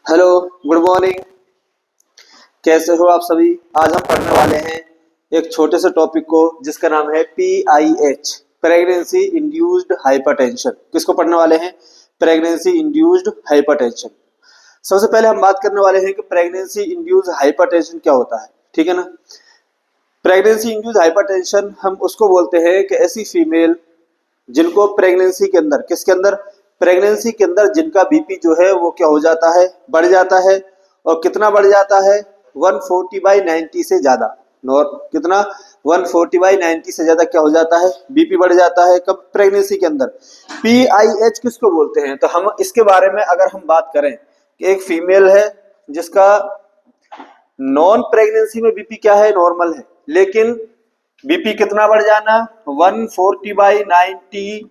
Hello, good morning. कैसे हो आप सभी। आज हम पढ़ने वाले हैं एक छोटे से टॉपिक को जिसका नाम है PIH, प्रेगनेंसी इंड्यूस्ड हाइपरटेंशन। किसको पढ़ने वाले हैं? Pregnancy induced hypertension. सबसे पहले हम बात करने वाले हैं कि प्रेगनेंसी इंड्यूस्ड हाइपरटेंशन क्या होता है। ठीक है ना। प्रेगनेंसी इंड्यूस्ड हाइपरटेंशन हम उसको बोलते हैं कि ऐसी फीमेल जिनको प्रेगनेंसी के अंदर, किसके अंदर? प्रेगनेंसी के अंदर जिनका बीपी जो है वो क्या हो जाता है, बढ़ जाता है। और कितना बढ़ जाता है? 140/90 से ज्यादा। कितना? 140/90 से ज्यादा क्या हो जाता है? बीपी बढ़ जाता है। कब? प्रेगनेंसी के अंदर। PIH किसको बोलते हैं? तो हम इसके बारे में अगर हम बात करें कि एक फीमेल है जिसका नॉन प्रेगनेंसी में बीपी क्या है? नॉर्मल है, लेकिन बीपी कितना बढ़ जाना? 140/90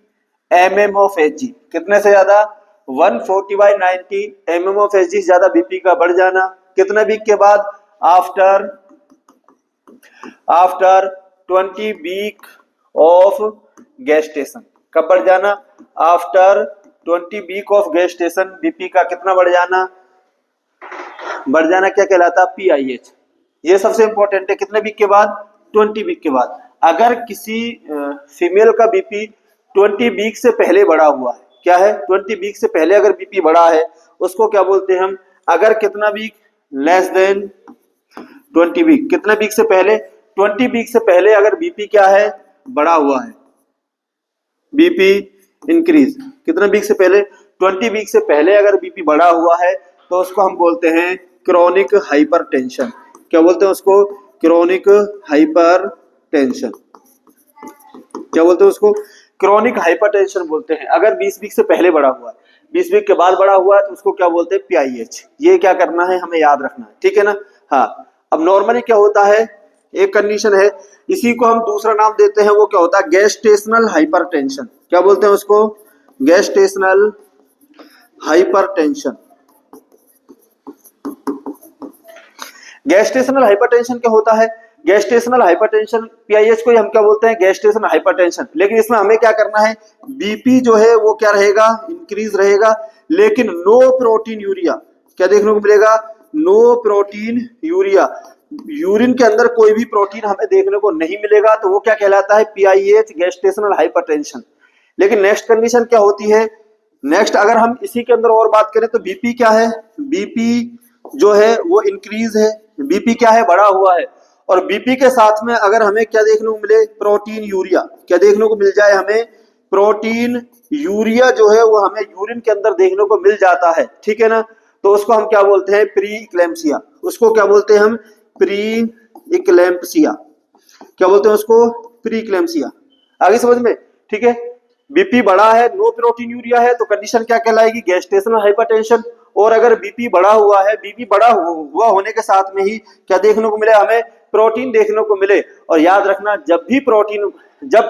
mmHg। कितने से ज्यादा? 140/90 mmHg ज्यादा बीपी का बढ़ जाना। कितने वीक के बाद? After 20 week of gestation. कब बढ़ जाना? After 20 week of gestation BP का कितना बढ़ जाना? बढ़ जाना क्या कहलाता? PIH। ये सबसे इंपॉर्टेंट है। कितने वीक के बाद? 20 वीक के बाद। अगर किसी फीमेल का बीपी 20 वीक से पहले बढ़ा हुआ है, क्या है? 20 वीक से पहले अगर बीपी बढ़ा है उसको क्या बोलते हैं हम? अगर कितना वीक? Less than 20 week. कितने वीक से पहले? 20 वीक से पहले अगर बीपी क्या है? बढ़ा हुआ है, बीपी इंक्रीज। कितने वीक से पहले? 20 वीक से पहले अगर बीपी बढ़ा हुआ है तो उसको हम बोलते हैं क्रोनिक हाइपरटेंशन। क्या बोलते हैं उसको? Chronic hypertension. क्या बोलते हैं उसको? क्रोनिक हाइपरटेंशन बोलते हैं। अगर 20 वीक से पहले बढ़ा हुआ है, 20 वीक के बाद बढ़ा हुआ है तो उसको क्या बोलते हैं? PIH। ये क्या करना है? हमें याद रखना है। ठीक है ना। हाँ, अब नॉर्मली क्या होता है, एक कंडीशन है, इसी को हम दूसरा नाम देते हैं, वो क्या होता है? Gestational hypertension. क्या बोलते हैं उसको? Gestational hypertension. गेस्टेशनल हाइपरटेंशन क्या होता है? गेस्टेशनल हाइपरटेंशन PIH को हम क्या बोलते हैं? Gestational hypertension. लेकिन इसमें हमें क्या करना है? बीपी जो है वो क्या रहेगा? इंक्रीज रहेगा, लेकिन नो प्रोटीन यूरिया। क्या देखने को मिलेगा? No protein urea. यूरिन के अंदर कोई भी प्रोटीन हमें देखने को नहीं मिलेगा, तो वो क्या कहलाता है? PIH, gestational hypertension. लेकिन नेक्स्ट कंडीशन क्या होती है? नेक्स्ट अगर हम इसी के अंदर और बात करें तो बीपी क्या है? बीपी जो है वो इंक्रीज है, बीपी क्या है? बढ़ा हुआ है। और बीपी के साथ में अगर हमें क्या देखने को मिले? Protein urea. क्या देखने को मिल जाए हमें? प्रोटीन यूरिया जो है वो हमें यूरिन के अंदर देखने को मिल जाता है। ठीक है ना। तो उसको हम क्या बोलते हैं? Pre eclampsia. उसको क्या बोलते हैं हम? Pre eclampsia. क्या बोलते हैं उसको? Pre eclampsia. आगे समझ में? ठीक है। बीपी बढ़ा है, नो प्रोटीन यूरिया है, तो कंडीशन क्या कहलाएगी? Gestational hypertension. और अगर बीपी बढ़ा हुआ है, बीपी बढ़ा हुआ होने के साथ में ही क्या देखने को मिले हमें? प्रोटीन देखने को मिले। और याद रखना, जब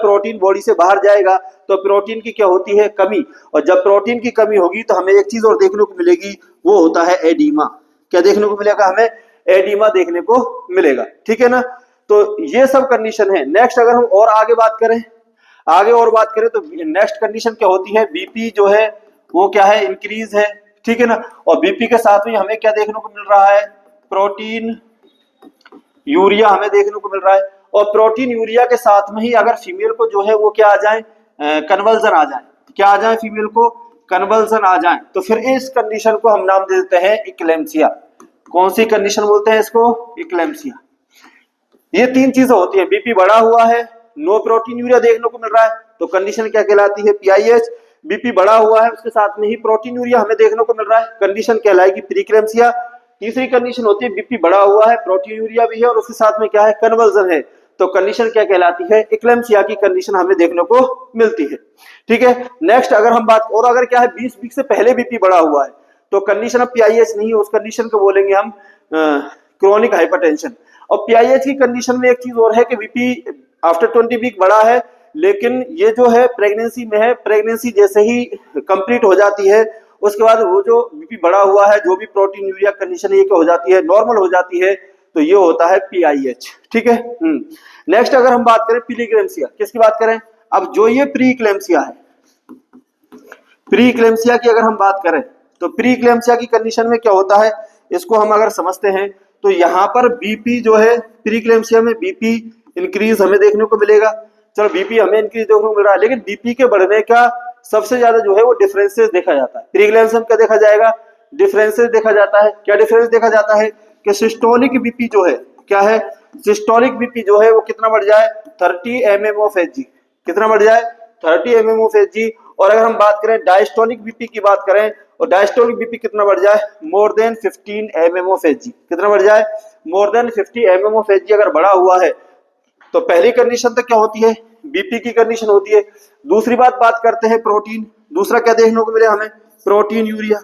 प्रोटीन बॉडी से बाहर जाएगा तो प्रोटीन की क्या होती है? कमी। और जब प्रोटीन की कमी होगी तो हमें एक चीज और देखने को मिलेगी, वो होता है एडीमा। क्या देखने को मिलेगा हमें? एडीमा देखने को मिलेगा। ठीक है ना। तो ये सब कंडीशन है। नेक्स्ट अगर हम और आगे बात करें तो नेक्स्ट कंडीशन क्या होती है? बीपी जो है वो क्या है? इंक्रीज है। ठीक है ना। और बीपी के साथ में हमें क्या देखने को मिल रहा है? प्रोटीन यूरिया हमें देखने को मिल रहा है। और प्रोटीन यूरिया के साथ में ही अगर फीमेल को जो है वो क्या आ जाए? कन्वर्जन आ जाए। क्या आ जाए? फीमेल को कन्वर्जन आ जाए, तो फिर इस कंडीशन को हम नाम दे देते हैं इक्लेम्सिया। कौन सी कंडीशन बोलते हैं इसको? इक्लेम्सिया। ये तीन चीजें होती है। बीपी बढ़ा हुआ है, नो प्रोटीन यूरिया देखने को मिल रहा है, तो कंडीशन क्या कहलाती है? PIH। बीपी बढ़ा हुआ है, उसके साथ में ही प्रोटीन यूरिया हमें देखने को मिल रहा है, कंडीशन कहलाएगी प्रीक्लेम्सिया। तीसरी कंडीशन होती है बीपी बढ़ा हुआ है, प्रोटीन यूरिया भी है, और उसके साथ में क्या है? कन्वर्जन है, तो कंडीशन क्या कहलाती है? इक्लेम्सिया की कंडीशन हमें देखने को मिलती है। ठीक है। नेक्स्ट अगर हम बात, और अगर क्या है 20 वीक से पहले बीपी बढ़ा हुआ है तो कंडीशन अब PIH नहीं है, उस कंडीशन को बोलेंगे हम क्रोनिक हाइपरटेंशन। और PIH की कंडीशन में एक चीज और है कि बीपी आफ्टर 20 वीक बढ़ा है, लेकिन ये जो है प्रेगनेंसी में है, प्रेगनेंसी जैसे ही कंप्लीट हो जाती है उसके बाद वो जो बीपी बढ़ा हुआ है, जो भी प्रोटीन यूरिया कंडीशन ये क्या हो जाती है? नॉर्मल हो जाती है, तो ये होता है PIH। ठीक है। नेक्स्ट अगर हम बात करें प्रीक्लेम्सिया, किसकी बात करें? अब जो ये प्रीक्लेम्सिया है, प्रीक्लेम्सिया की अगर हम बात करें तो प्री इक्लेम्सिया की कंडीशन में क्या होता है, इसको हम अगर समझते हैं तो यहाँ पर बीपी जो है, प्री इक्लेम्सिया में बीपी इंक्रीज हमें देखने को मिलेगा। चलो बीपी हमें इंक्रीज देखने को मिल रहा है, लेकिन बीपी के बढ़ने का सबसे ज्यादा जो है वो डिफरेंसेस देखा जाता है। प्री इक्लेम्सिया में क्या देखा जाएगा, डिफरेंसेस देखा जाता है। क्या डिफरेंस देखा जाता है कि सिस्टोलिक बीपी जो है, क्या है, सिस्टोलिक बीपी जो है वो कितना बढ़ जाए, 30 mm ऑफ Hg, कितना बढ़ जाए, 30 mm ऑफ Hg। और अगर हम बात करें डायस्टोलिक बीपी की बात करें, और डायस्टोलिक बीपी कितना बढ़ जाए, more than 15 mm of Hg, कितना बढ़ जाए, more than 50 mm of Hg अगर बढ़ा हुआ है तो पहली कंडीशन तो क्या होती है, बीपी की कंडीशन होती है। दूसरी बात करते हैं प्रोटीन, दूसरा क्या देखने को मिले हमें, प्रोटीन यूरिया।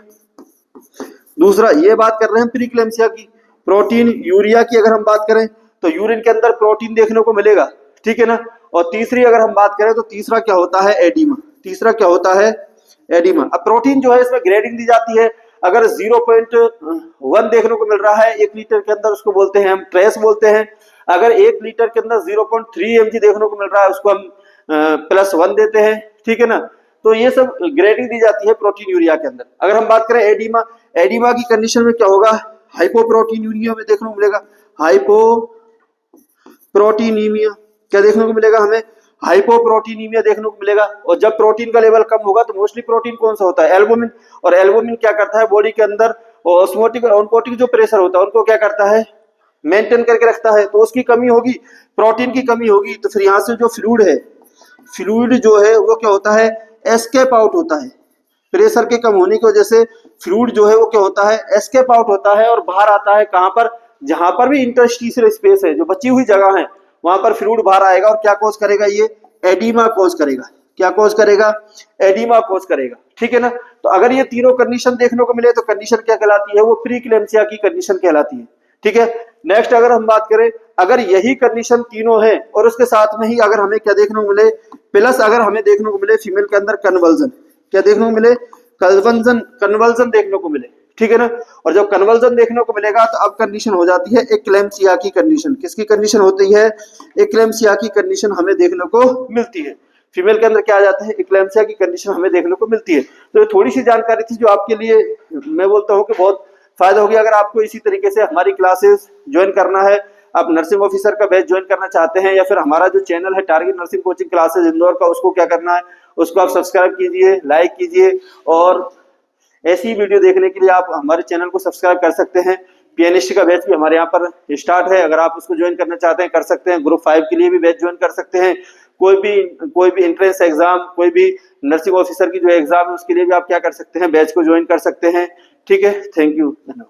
दूसरा ये बात कर रहे हैं प्री इक्लेम्सिया की, प्रोटीन यूरिया की अगर हम बात करें तो यूरिन के अंदर प्रोटीन देखने को मिलेगा, ठीक है ना। और तीसरी अगर हम बात करें तो तीसरा क्या होता है, एडिमा। तीसरा क्या होता है, एडिमा। अब प्रोटीन जो है इसमें ग्रेडिंग दी जाती है। अगर 0.1 देखने को मिल रहा है 1 लीटर के अंदर, उसको बोलते हैं हम ट्रेस बोलते हैं। अगर 1 लीटर के अंदर 0.3 mg देखने को मिल रहा है, उसको हम +1 देते हैं, ठीक है ना। तो ये सब ग्रेडिंग दी जाती है प्रोटीन यूरिया के अंदर। अगर हम बात करें एडिमा, एडिमा की कंडीशन में क्या होगा, हाइपोप्रोटीनूरिया में देखने को मिलेगा, हाइपोप्रोटीनीमिया। क्या देखने को मिलेगा हमें, हाइपोप्रोटीनीमिया देखने को मिलेगा। और जब प्रोटीन का लेवल कम होगा तो मोस्टली प्रोटीन कौन सा होता है, एल्बुमिन। और एल्बुमिन क्या करता है, बॉडी के अंदर ऑस्मोटिक और ऑनकोटिक जो प्रेशर होता है उनको क्या करता है, मेंटेन करके रखता है। तो उसकी कमी होगी, प्रोटीन की कमी होगी, तो फिर यहाँ से जो फ्लूइड है, फ्लूइड जो है वो क्या होता है, एस्केप आउट होता है। प्रेशर के कम होने की वजह से फ्लूइड जो है वो क्या होता है, एस्केप आउट होता है और बाहर आता है। कहां पर, जहां पर भी इंटरस्टिशियल स्पेस है, जो बची हुई जगह है, वहां पर फ्लूइड बाहर आएगा और क्या कॉज करेगा, ये एडिमा कॉज करेगा। क्या कॉज करेगा, एडिमा कॉज करेगा, ठीक है ना। तो अगर ये तीनों कंडीशन देखने को मिले तो कंडीशन क्या कहलाती है, वो प्री इक्लेम्सिया की कंडीशन कहलाती है, ठीक है। नेक्स्ट अगर हम बात करें, अगर यही कंडीशन तीनों है और उसके साथ में ही अगर हमें क्या देखने को मिले, प्लस अगर हमें देखने को मिले फीमेल के अंदर कन्वर्जन, क्या देखने को मिले, कन्वर्जन देखने को मिले, ठीक है ना। और जब कन्वर्जन देखने को मिलेगा तो अब कंडीशन हो जाती है एक्लेम्सिया की कंडीशन। किसकी कंडीशन होती है, एक्लेम्सिया की कंडीशन हमें देखने को मिलती है। फीमेल के अंदर क्या आ जाता है, एक्लेम्सिया की कंडीशन हमें देखने को मिलती है। तो ये थोड़ी सी जानकारी थी जो आपके लिए मैं बोलता हूँ कि बहुत फायदा होगी। अगर आपको इसी तरीके से हमारी क्लासेस ज्वाइन करना है, आप नर्सिंग ऑफिसर का बैच ज्वाइन करना चाहते हैं, या फिर हमारा जो चैनल है target nursing coaching classes Indore का, उसको क्या करना है, उसको आप सब्सक्राइब कीजिए, लाइक कीजिए। और ऐसी वीडियो देखने के लिए आप हमारे चैनल को सब्सक्राइब कर सकते हैं। पीएनएसटी का बैच भी हमारे यहाँ पर स्टार्ट है, अगर आप उसको ज्वाइन करना चाहते हैं कर सकते हैं। ग्रुप 5 के लिए भी बैच ज्वाइन कर सकते हैं। कोई भी एंट्रेंस एग्जाम, कोई भी नर्सिंग ऑफिसर की जो एग्जाम है उसके लिए भी आप क्या कर सकते हैं, बैच को ज्वाइन कर सकते हैं, ठीक है। थैंक यू, धन्यवाद।